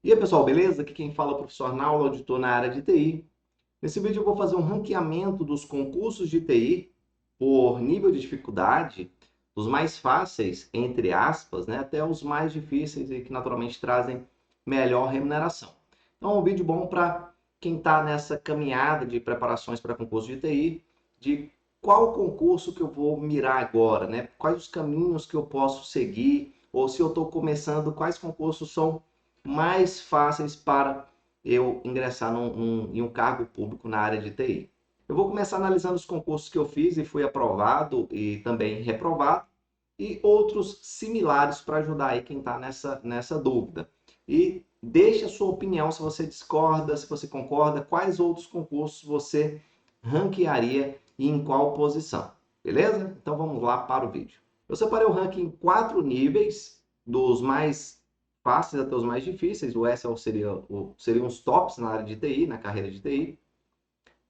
E aí, pessoal, beleza? Aqui quem fala é o professor Arnaldo, auditor na área de TI. Nesse vídeo eu vou fazer um ranqueamento dos concursos de TI por nível de dificuldade, dos mais fáceis, entre aspas, né, até os mais difíceis e que naturalmente trazem melhor remuneração. Então, é um vídeo bom para quem está nessa caminhada de preparações para concurso de TI, de qual concurso que eu vou mirar agora, né? Quais os caminhos que eu posso seguir, ou se eu estou começando, quais concursos são mais fáceis para eu ingressar em um cargo público na área de TI. Eu vou começar analisando os concursos que eu fiz e fui aprovado e também reprovado, e outros similares para ajudar aí quem está nessa dúvida. E deixe a sua opinião se você discorda, se você concorda, quais outros concursos você ranquearia e em qual posição. Beleza? Então vamos lá para o vídeo. Eu separei o ranking em 4 níveis, dos mais fáceis até os mais difíceis. O S seriam os tops na área de TI, na carreira de TI.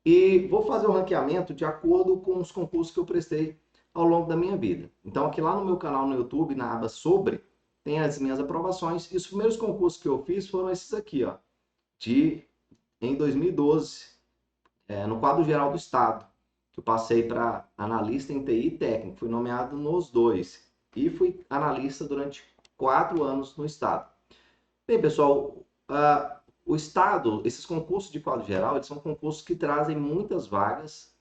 E vou fazer o ranqueamento de acordo com os concursos que eu prestei ao longo da minha vida. Então, aqui lá no meu canal no YouTube, na aba Sobre, tem as minhas aprovações. E os primeiros concursos que eu fiz foram esses aqui, ó, em 2012, no quadro geral do Estado, que eu passei para analista em TI e técnico. Fui nomeado nos dois. E fui analista durante 4 anos no Estado. Bem, pessoal, o Estado, esses concursos de quadro geral, eles são concursos que trazem muitas vagas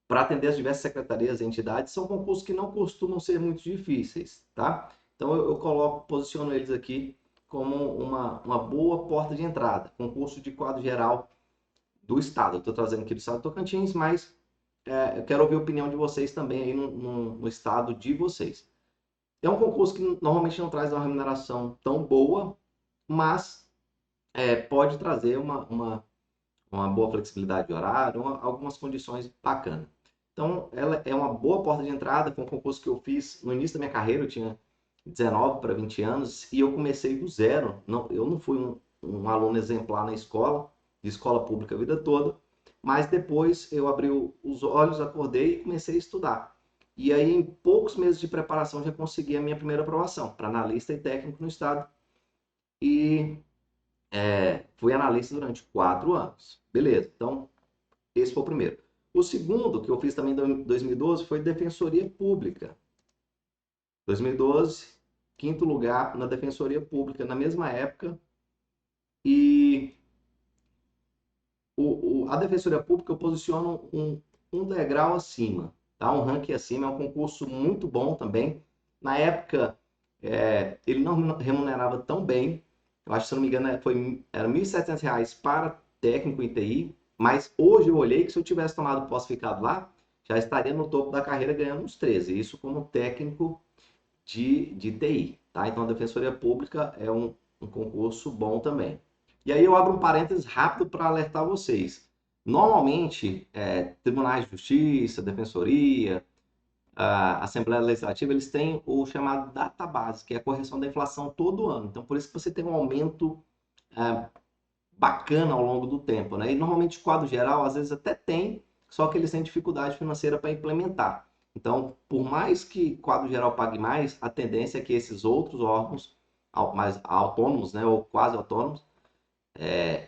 para atender as diversas secretarias e entidades. São concursos que não costumam ser muito difíceis, tá? Então eu posiciono eles aqui como uma boa porta de entrada. Concurso de quadro geral do Estado. Eu estou trazendo aqui do Estado do Tocantins, mas eu quero ouvir a opinião de vocês também aí no estado de vocês. É um concurso que normalmente não traz uma remuneração tão boa, mas pode trazer uma boa flexibilidade de horário, algumas condições bacanas. Então, ela é uma boa porta de entrada. Foi um concurso que eu fiz no início da minha carreira. Eu tinha 19 para 20 anos e eu comecei do zero. Não, eu não fui um aluno exemplar na escola, de escola pública a vida toda, mas depois eu abri os olhos, acordei e comecei a estudar. E aí, em poucos meses de preparação, já consegui a minha primeira aprovação para analista e técnico no estado. E fui analista durante 4 anos. Beleza, então esse foi o primeiro. O segundo, que eu fiz também em 2012, foi Defensoria Pública. 2012, quinto lugar na Defensoria Pública, na mesma época. E a Defensoria Pública eu posiciono um degrau acima, tá? Um ranking acima. É um concurso muito bom também. Na época, ele não remunerava tão bem. Eu acho, se não me engano, era R$ 1.700 para técnico em TI. Mas hoje eu olhei que se eu tivesse tomado posse e ficado lá, já estaria no topo da carreira ganhando uns 13. Isso como técnico de TI. Tá? Então a Defensoria Pública é um concurso bom também. E aí eu abro um parênteses rápido para alertar vocês. Normalmente, tribunais de justiça, defensoria, a Assembleia Legislativa, eles têm o chamado database, que é a correção da inflação todo ano. Então, por isso que você tem um aumento bacana ao longo do tempo, né? E normalmente o quadro geral, às vezes até tem, só que eles têm dificuldade financeira para implementar. Então, por mais que o quadro geral pague mais, a tendência é que esses outros órgãos mais autônomos, né, ou quase autônomos,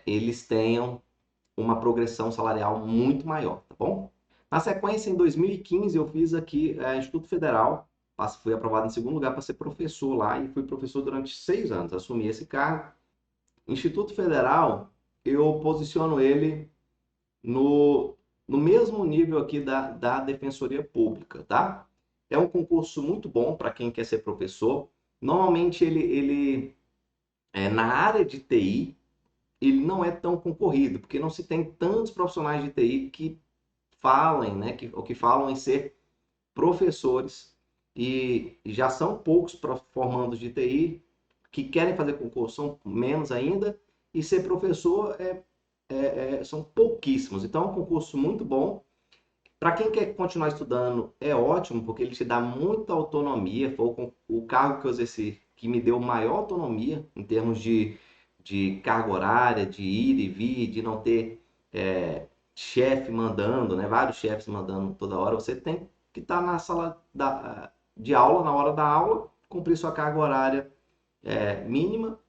eles tenham uma progressão salarial muito maior, tá bom? Na sequência, em 2015, eu fiz aqui Instituto Federal, fui aprovado em segundo lugar para ser professor lá e fui professor durante 6 anos, assumi esse cargo. Instituto Federal, eu posiciono ele no, no mesmo nível aqui da Defensoria Pública, tá? É um concurso muito bom para quem quer ser professor. Normalmente na área de TI, ele não é tão concorrido, porque não se tem tantos profissionais de TI que falem, né, que falam em ser professores, e já são poucos formandos de TI que querem fazer concurso, são menos ainda, e ser professor são pouquíssimos. Então é um concurso muito bom. Para quem quer continuar estudando, é ótimo, porque ele te dá muita autonomia. Foi o cargo que eu exerci que me deu maior autonomia em termos de carga horária, de ir e vir, de não ter chefe mandando, né? Vários chefes mandando toda hora. Você tem que estar na sala de aula, na hora da aula, cumprir sua carga horária mínima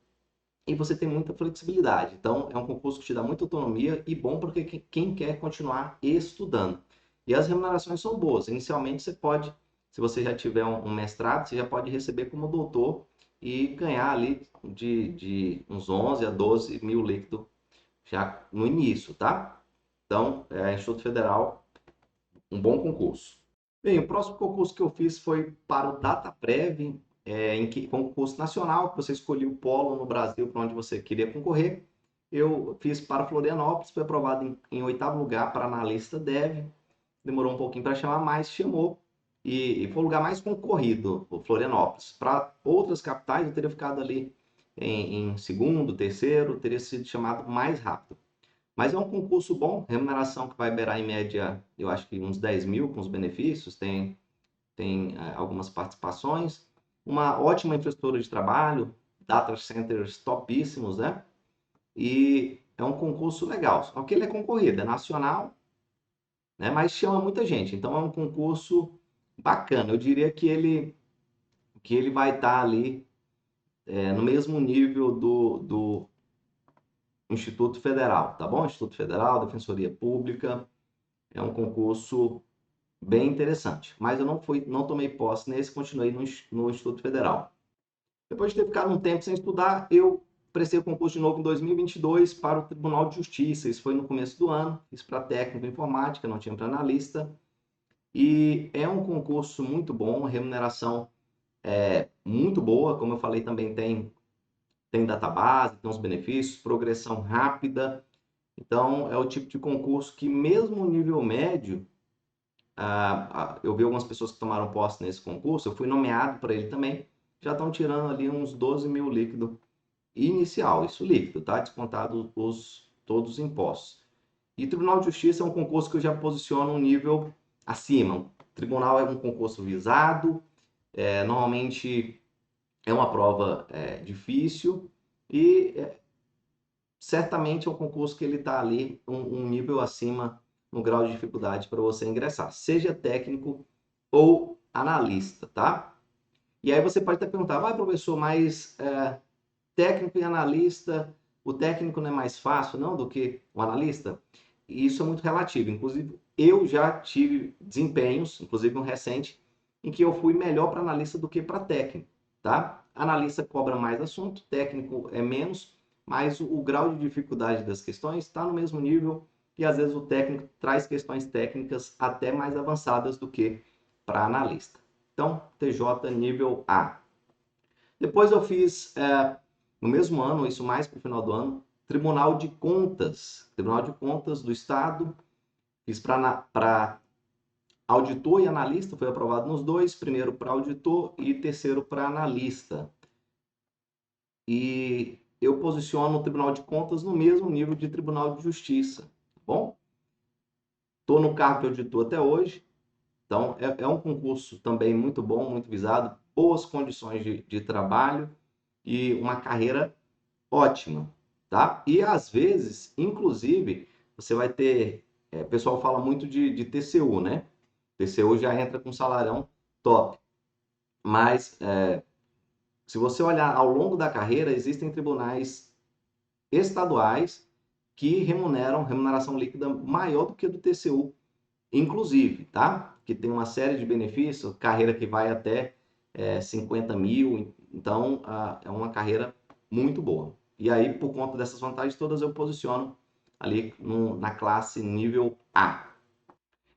e você tem muita flexibilidade. Então, é um concurso que te dá muita autonomia e bom para quem quer continuar estudando. E as remunerações são boas. Inicialmente, você pode, se você já tiver um mestrado, você já pode receber como doutor e ganhar ali de uns 11 a 12 mil líquido já no início, tá? Então, Instituto Federal, um bom concurso. Bem, o próximo concurso que eu fiz foi para o DataPrev, em que concurso nacional, que você escolhia o polo no Brasil para onde você queria concorrer. Eu fiz para Florianópolis, foi aprovado em oitavo lugar para analista dev. Demorou um pouquinho para chamar, mas chamou. E foi o lugar mais concorrido, o Florianópolis. Para outras capitais, eu teria ficado ali em segundo, terceiro, teria sido chamado mais rápido. Mas é um concurso bom, remuneração que vai beirar em média, eu acho que uns 10 mil com os benefícios, tem algumas participações, uma ótima infraestrutura de trabalho, data centers topíssimos, né? E é um concurso legal. Só que ele é concorrido, é nacional, né? Mas chama muita gente. Então é um concurso bacana. Eu diria que ele vai estar ali no mesmo nível do Instituto Federal, tá bom? Instituto Federal, Defensoria Pública, é um concurso bem interessante. Mas eu não tomei posse nesse, continuei no Instituto Federal. Depois de ter ficado um tempo sem estudar, eu prestei o concurso de novo em 2022 para o Tribunal de Justiça. Isso foi no começo do ano. Fiz para técnico em informática, não tinha para analista. E é um concurso muito bom, a remuneração é muito boa. Como eu falei, também tem database, tem os benefícios, progressão rápida. Então, é o tipo de concurso que, mesmo no nível médio, eu vi algumas pessoas que tomaram posse nesse concurso, eu fui nomeado para ele também, já estão tirando ali uns 12 mil líquido inicial, isso líquido, tá? Descontado todos os impostos. E Tribunal de Justiça é um concurso que eu já posiciono um nível acima. O tribunal é um concurso visado, normalmente é uma prova difícil e certamente é um concurso que ele está ali um nível acima no grau de dificuldade para você ingressar, seja técnico ou analista, tá? E aí você pode até perguntar, professor, mas técnico e analista, o técnico não é mais fácil, não, do que o analista? E isso é muito relativo. Inclusive, eu já tive desempenhos, inclusive um recente, em que eu fui melhor para analista do que para técnico, tá? Analista cobra mais assunto, técnico é menos, mas o grau de dificuldade das questões está no mesmo nível e às vezes o técnico traz questões técnicas até mais avançadas do que para analista. Então, TJ nível A. Depois eu fiz, no mesmo ano, isso mais para o final do ano, Tribunal de Contas do Estado, fiz para auditor e analista, foi aprovado nos dois, primeiro para auditor e terceiro para analista. E eu posiciono o Tribunal de Contas no mesmo nível de Tribunal de Justiça, tá bom? Estou no cargo de auditor até hoje, então é um concurso também muito bom, muito visado, boas condições de trabalho e uma carreira ótima, tá? E às vezes, inclusive, você vai ter, o pessoal fala muito de TCU, né? TCU já entra com salarão top, mas se você olhar ao longo da carreira, existem tribunais estaduais que remuneram remuneração líquida maior do que a do TCU, inclusive, tá? Que tem uma série de benefícios, carreira que vai até 50 mil, então é uma carreira muito boa. E aí, por conta dessas vantagens todas, eu posiciono ali na classe nível A.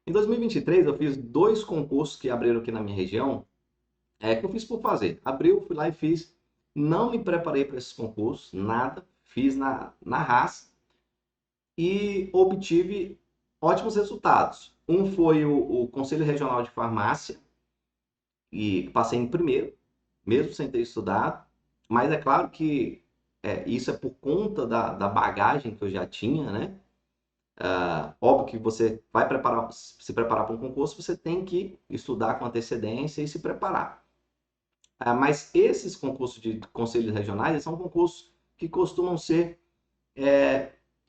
Em 2023, eu fiz 2 concursos que abriram aqui na minha região, que eu fiz por fazer. Abriu, fui lá e fiz. Não me preparei para esses concursos, nada. Fiz na raça e obtive ótimos resultados. Um foi o Conselho Regional de Farmácia, e passei em primeiro, mesmo sem ter estudado. Mas é claro que isso é por conta da bagagem que eu já tinha, né? Óbvio que você vai se preparar para um concurso, você tem que estudar com antecedência e se preparar. Mas esses concursos de conselhos regionais são concursos que costumam ser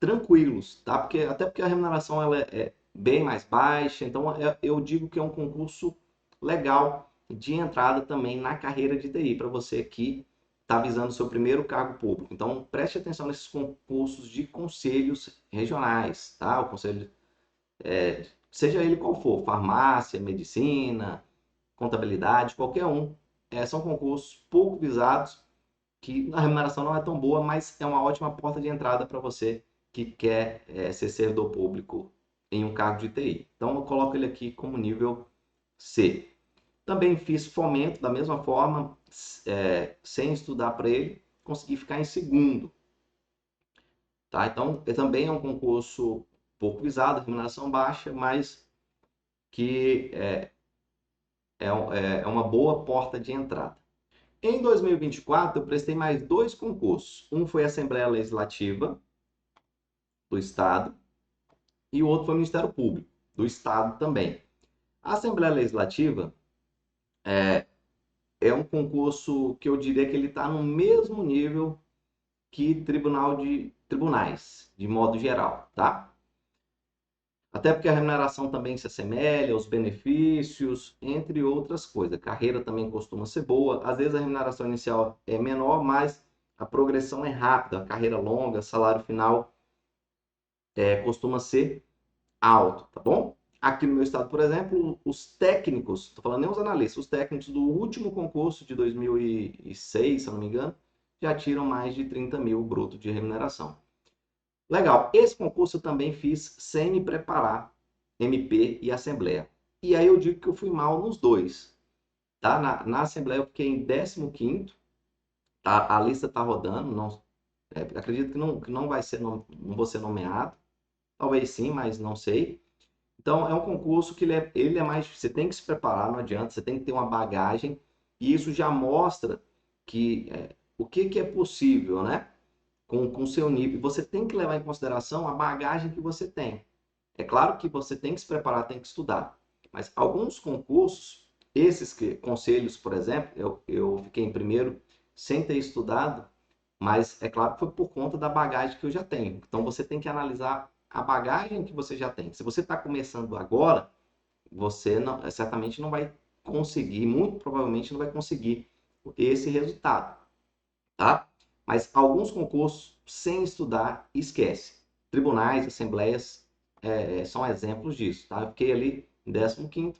tranquilos, tá? Até porque a remuneração ela é bem mais baixa, então eu digo que é um concurso legal de entrada também na carreira de TI, para você que está visando o seu primeiro cargo público. Então, preste atenção nesses concursos de conselhos regionais, tá? O conselho, seja ele qual for, farmácia, medicina, contabilidade, qualquer um. São concursos pouco visados, que a remuneração não é tão boa, mas é uma ótima porta de entrada para você que quer ser servidor público em um cargo de TI. Então, eu coloco ele aqui como nível C. Também fiz fomento da mesma forma, sem estudar para ele, consegui ficar em segundo. Tá? Então, também é um concurso pouco visado, remuneração baixa, mas que é uma boa porta de entrada. Em 2024, eu prestei mais 2 concursos. Um foi a Assembleia Legislativa do Estado e o outro foi o Ministério Público do Estado também. A Assembleia Legislativa é um concurso que eu diria que ele está no mesmo nível que tribunais, de modo geral, tá? Até porque a remuneração também se assemelha, os benefícios, entre outras coisas. A carreira também costuma ser boa. Às vezes a remuneração inicial é menor, mas a progressão é rápida, a carreira longa, salário final costuma ser alto, tá bom? Aqui no meu estado, por exemplo, os técnicos, estou falando nem os analistas, os técnicos do último concurso de 2006, se eu não me engano, já tiram mais de 30 mil bruto de remuneração. Legal, esse concurso eu também fiz sem me preparar, MP e Assembleia. E aí eu digo que eu fui mal nos dois. Tá? Na Assembleia eu fiquei em 15º, tá? A lista está rodando, não, acredito que não vai ser, não vou ser nomeado, talvez sim, mas não sei. Então, é um concurso que ele é mais... Você tem que se preparar, não adianta. Você tem que ter uma bagagem. E isso já mostra que o que é possível, né? Com o seu nível. Você tem que levar em consideração a bagagem que você tem. É claro que você tem que se preparar, tem que estudar. Mas alguns concursos, conselhos, por exemplo, eu fiquei em primeiro sem ter estudado, mas é claro que foi por conta da bagagem que eu já tenho. Então você tem que analisar a bagagem que você já tem. Se você está começando agora, você certamente não vai conseguir, muito provavelmente não vai conseguir esse resultado, tá? Mas alguns concursos, sem estudar, esquece. Tribunais, assembleias são exemplos disso, tá? Eu fiquei ali em 15º.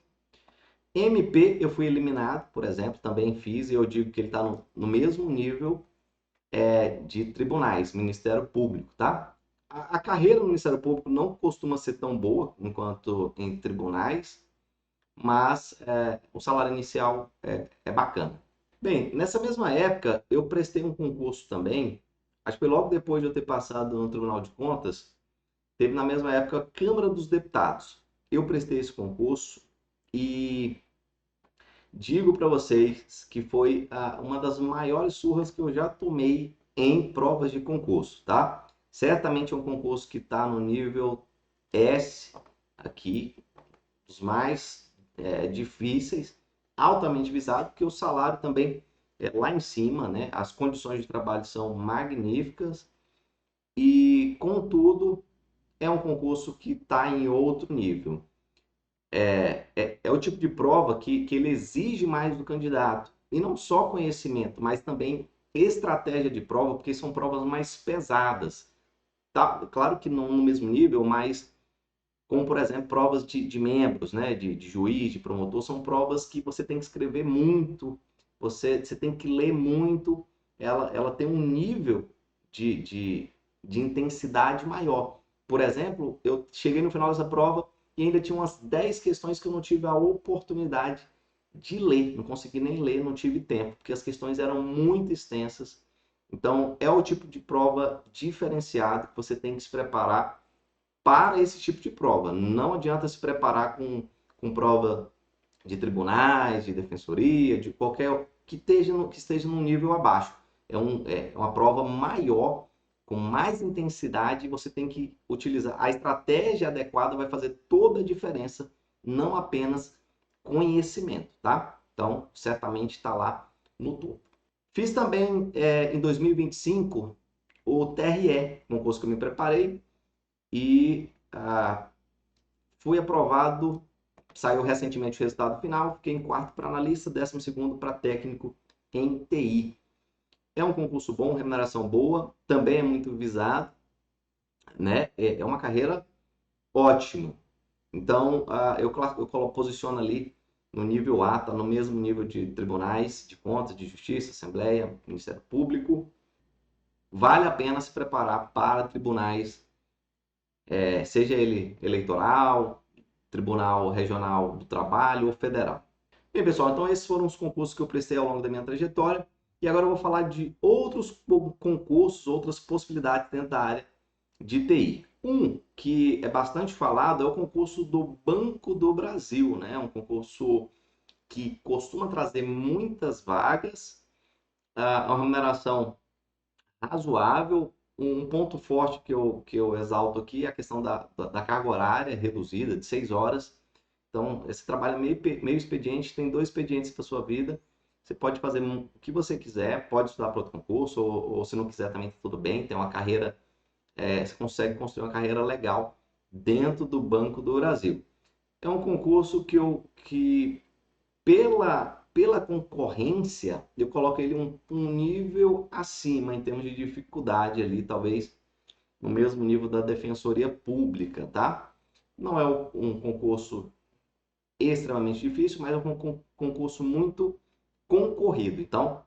MP eu fui eliminado, por exemplo, também fiz, e eu digo que ele está no mesmo nível de tribunais, Ministério Público, tá? A carreira no Ministério Público não costuma ser tão boa quanto em tribunais, mas o salário inicial é bacana. Bem, nessa mesma época, eu prestei um concurso também, acho que foi logo depois de eu ter passado no Tribunal de Contas, teve na mesma época a Câmara dos Deputados. Eu prestei esse concurso e digo para vocês que foi uma das maiores surras que eu já tomei em provas de concurso, tá? Certamente é um concurso que está no nível S aqui, os mais difíceis, altamente visado, porque o salário também é lá em cima, né? As condições de trabalho são magníficas e, contudo, é um concurso que está em outro nível. É o tipo de prova que ele exige mais do candidato. E não só conhecimento, mas também estratégia de prova, porque são provas mais pesadas. Tá? Claro que não no mesmo nível, mas como, por exemplo, provas de membros, né? de juiz, de promotor, são provas que você tem que escrever muito, você tem que ler muito, ela tem um nível de intensidade maior. Por exemplo, eu cheguei no final dessa prova e ainda tinha umas 10 questões que eu não tive a oportunidade de ler, não consegui nem ler, não tive tempo, porque as questões eram muito extensas. Então, é o tipo de prova diferenciado que você tem que se preparar para esse tipo de prova. Não adianta se preparar com prova de tribunais, de defensoria, de qualquer que esteja num nível abaixo. É uma prova maior, com mais intensidade, e você tem que utilizar a estratégia adequada, vai fazer toda a diferença, não apenas conhecimento, tá? Então, certamente está lá no topo. Fiz também em 2025 o TRE, um curso que eu me preparei, e fui aprovado, saiu recentemente o resultado final, fiquei em quarto para analista, 12º para técnico em TI. é um concurso bom, remuneração boa, também é muito visado, né? É uma carreira ótima. Então, posiciono ali no nível A, está no mesmo nível de tribunais de contas, de justiça, Assembleia, Ministério Público. Vale a pena se preparar para tribunais, seja ele eleitoral, Tribunal Regional do Trabalho ou federal. Bem, pessoal, então esses foram os concursos que eu prestei ao longo da minha trajetória. E agora eu vou falar de outros concursos, outras possibilidades dentro da área de TI. Um que é bastante falado é o concurso do Banco do Brasil, né? Um concurso que costuma trazer muitas vagas, uma remuneração razoável. Um ponto forte que eu exalto aqui é a questão da carga horária reduzida, de 6 horas. Então, esse trabalho é meio expediente, tem 2 expedientes para sua vida. Você pode fazer o que você quiser, pode estudar para outro concurso, ou se não quiser também tá tudo bem, tem uma carreira, você consegue construir uma carreira legal dentro do Banco do Brasil. É um concurso que pela concorrência, eu coloco ele um nível acima em termos de dificuldade ali, talvez no mesmo nível da Defensoria Pública, tá? Não é um concurso extremamente difícil, mas é um concurso muito concorrido. Então,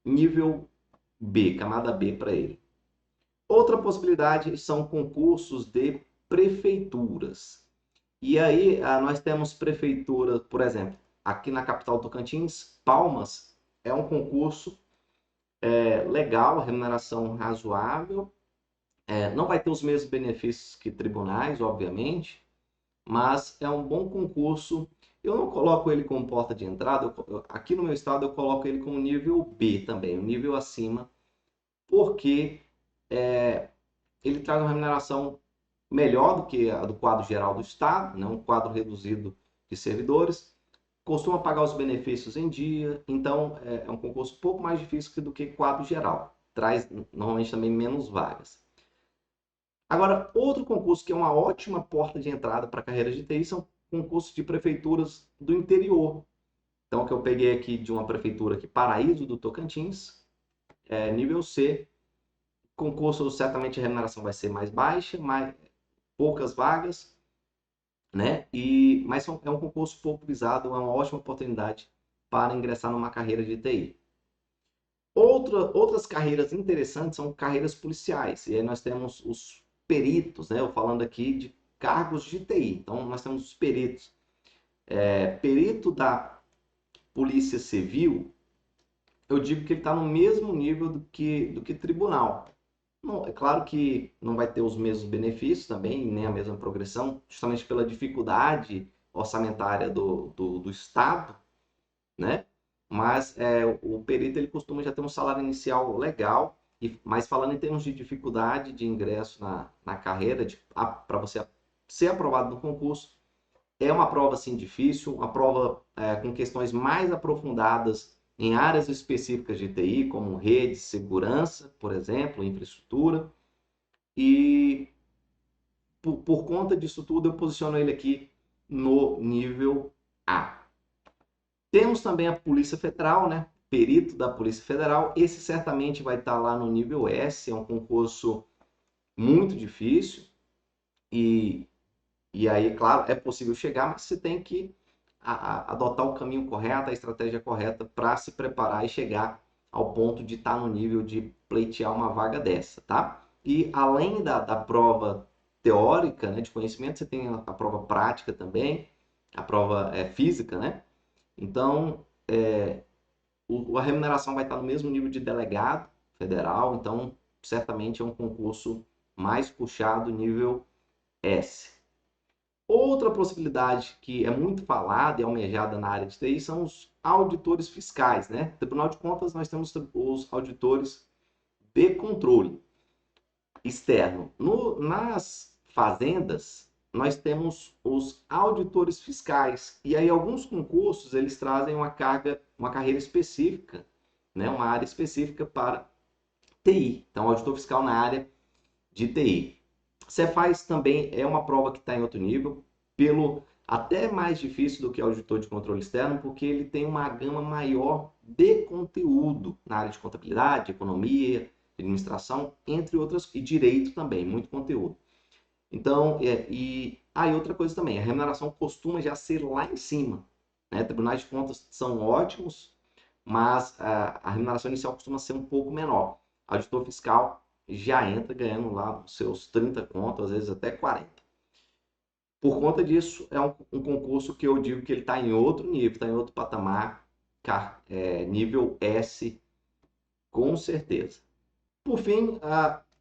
nível B, camada B para ele. Outra possibilidade são concursos de prefeituras. E aí, nós temos prefeitura, por exemplo, aqui na capital Tocantins, Palmas, é um concurso legal, remuneração razoável. Não vai ter os mesmos benefícios que tribunais, obviamente, mas é um bom concurso. Eu não coloco ele como porta de entrada, aqui no meu estado eu coloco ele como nível B também, um nível acima, porque ele traz uma remuneração melhor do que a do quadro geral do estado, né? Um quadro reduzido de servidores, costuma pagar os benefícios em dia, então é um concurso um pouco mais difícil do que quadro geral, traz normalmente também menos vagas. Agora, outro concurso que é uma ótima porta de entrada para a carreira de TI são concursos de prefeituras do interior. Então, que eu peguei aqui de uma prefeitura aqui, Paraíso do Tocantins, nível C. Concurso, certamente a remuneração vai ser mais baixa, mais poucas vagas, né? Mas é um concurso pouco visado, é uma ótima oportunidade para ingressar numa carreira de TI. Outras carreiras interessantes são carreiras policiais. E aí nós temos os peritos, né? Eu falando aqui de cargos de TI. Então, nós temos os peritos. Perito da Polícia Civil, eu digo que ele está no mesmo nível do que tribunal. Não, é claro que não vai ter os mesmos benefícios também, nem a mesma progressão, justamente pela dificuldade orçamentária do Estado, né? Mas o perito ele costuma já ter um salário inicial legal, mas falando em termos de dificuldade de ingresso na carreira, para você ser aprovado no concurso, é uma prova assim difícil, uma prova com questões mais aprofundadas em áreas específicas de TI, como rede, segurança, por exemplo, infraestrutura. E por conta disso tudo, eu posiciono ele aqui no nível A. Temos também a Polícia Federal, né? Perito da Polícia Federal. Esse certamente vai estar lá no nível S, é um concurso muito difícil. E aí, claro, é possível chegar, mas você tem que adotar o caminho correto, a estratégia correta para se preparar e chegar ao ponto de estar no nível de pleitear uma vaga dessa, tá? E além da prova teórica, né, de conhecimento, você tem a prova prática também, a prova física, né? Então, a remuneração vai estar no mesmo nível de delegado federal, então certamente é um concurso mais puxado, nível S. Outra possibilidade que é muito falada e almejada na área de TI são os auditores fiscais, né? Tribunal de Contas, nós temos os auditores de controle externo. Nas fazendas, nós temos os auditores fiscais. E aí alguns concursos, eles trazem uma carreira específica, né? Uma área específica para TI. Então, auditor fiscal na área de TI. Cefaz também é uma prova que está em outro nível, até mais difícil do que o auditor de controle externo, porque ele tem uma gama maior de conteúdo na área de contabilidade, economia, administração, entre outras, e direito também, muito conteúdo. Então, outra coisa também, a remuneração costuma já ser lá em cima, né? Tribunais de contas são ótimos, mas a remuneração inicial costuma ser um pouco menor. Auditor fiscal já entra ganhando lá os seus 30 contos, às vezes até 40. Por conta disso, é um concurso que eu digo que ele está em outro nível, está em outro patamar, nível S, com certeza. Por fim,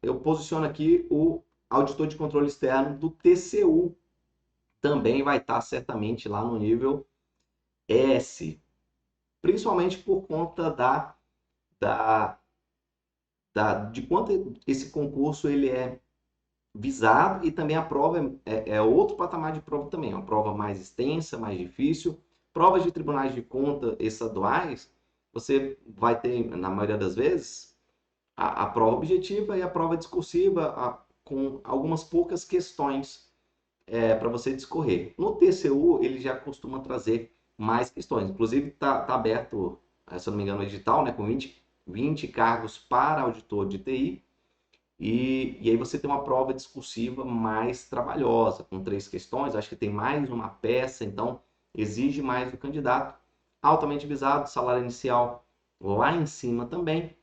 eu posiciono aqui o auditor de controle externo do TCU. Também vai estar certamente lá no nível S, principalmente por conta de quanto esse concurso ele é visado, e também a prova é outro patamar de prova também, uma prova mais extensa, mais difícil. Provas de tribunais de contas estaduais, você vai ter, na maioria das vezes, a prova objetiva e a prova discursiva, com algumas poucas questões para você discorrer. No TCU, ele já costuma trazer mais questões. Inclusive, está aberto, se eu não me engano, o edital, né, com 20 cargos para auditor de TI. E aí você tem uma prova discursiva mais trabalhosa, com 3 questões. Acho que tem mais uma peça, então exige mais do candidato. Altamente visado, salário inicial lá em cima também.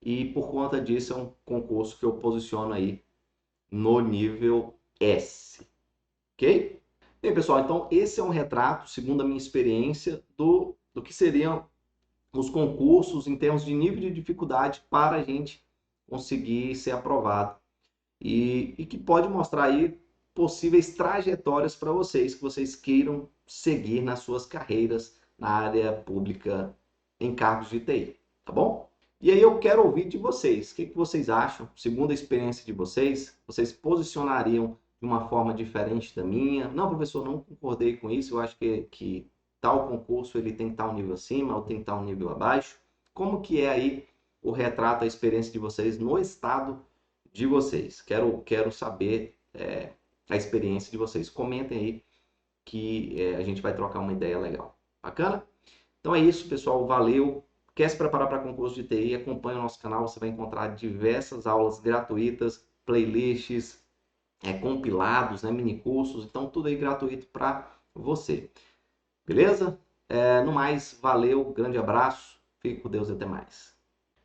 E por conta disso é um concurso que eu posiciono aí no nível S. Ok? Bem, pessoal, então esse é um retrato, segundo a minha experiência, do que seriam os concursos em termos de nível de dificuldade para a gente conseguir ser aprovado. E que pode mostrar aí possíveis trajetórias para vocês, que vocês queiram seguir nas suas carreiras na área pública em cargos de TI, tá bom? E aí eu quero ouvir de vocês. O que vocês acham? Segundo a experiência de vocês, vocês posicionariam de uma forma diferente da minha? Não, professor, não concordei com isso. Eu acho que tal concurso ele tem que estar um nível acima ou tem que estar um nível abaixo. Como que é aí o retrato, a experiência de vocês no estado de vocês? Quero saber a experiência de vocês. Comentem aí que a gente vai trocar uma ideia legal. Bacana? Então é isso, pessoal. Valeu! Quer se preparar para concurso de TI? Acompanhe o nosso canal. Você vai encontrar diversas aulas gratuitas, playlists, compilados, né, mini cursos. Então tudo aí gratuito para você. Beleza? No mais, valeu, grande abraço. Fique com Deus e até mais.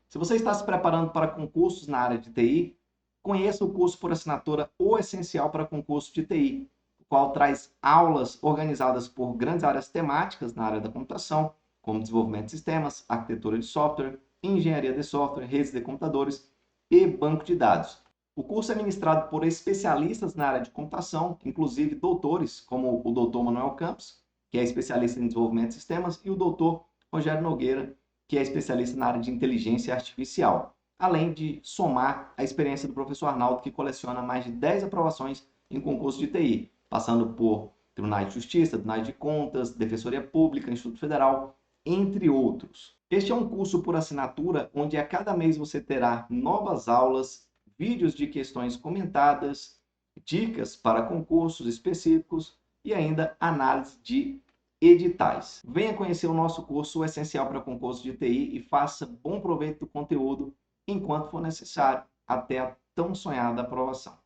Se você está se preparando para concursos na área de TI, conheça o curso por assinatura O Essencial para Concurso de TI, o qual traz aulas organizadas por grandes áreas temáticas na área da computação, como desenvolvimento de sistemas, arquitetura de software, engenharia de software, redes de computadores e banco de dados. O curso é ministrado por especialistas na área de computação, inclusive doutores, como o Dr. Manuel Campos, que é especialista em desenvolvimento de sistemas, e o Dr. Rogério Nogueira, que é especialista na área de inteligência artificial, além de somar a experiência do professor Arnaldo, que coleciona mais de 10 aprovações em concurso de TI, passando por Tribunais de Justiça, Tribunais de Contas, Defensoria Pública, Instituto Federal, entre outros. Este é um curso por assinatura, onde a cada mês você terá novas aulas, vídeos de questões comentadas, dicas para concursos específicos e ainda análise de editais. Venha conhecer o nosso curso Essencial para Concurso de TI e faça bom proveito do conteúdo enquanto for necessário, até a tão sonhada aprovação.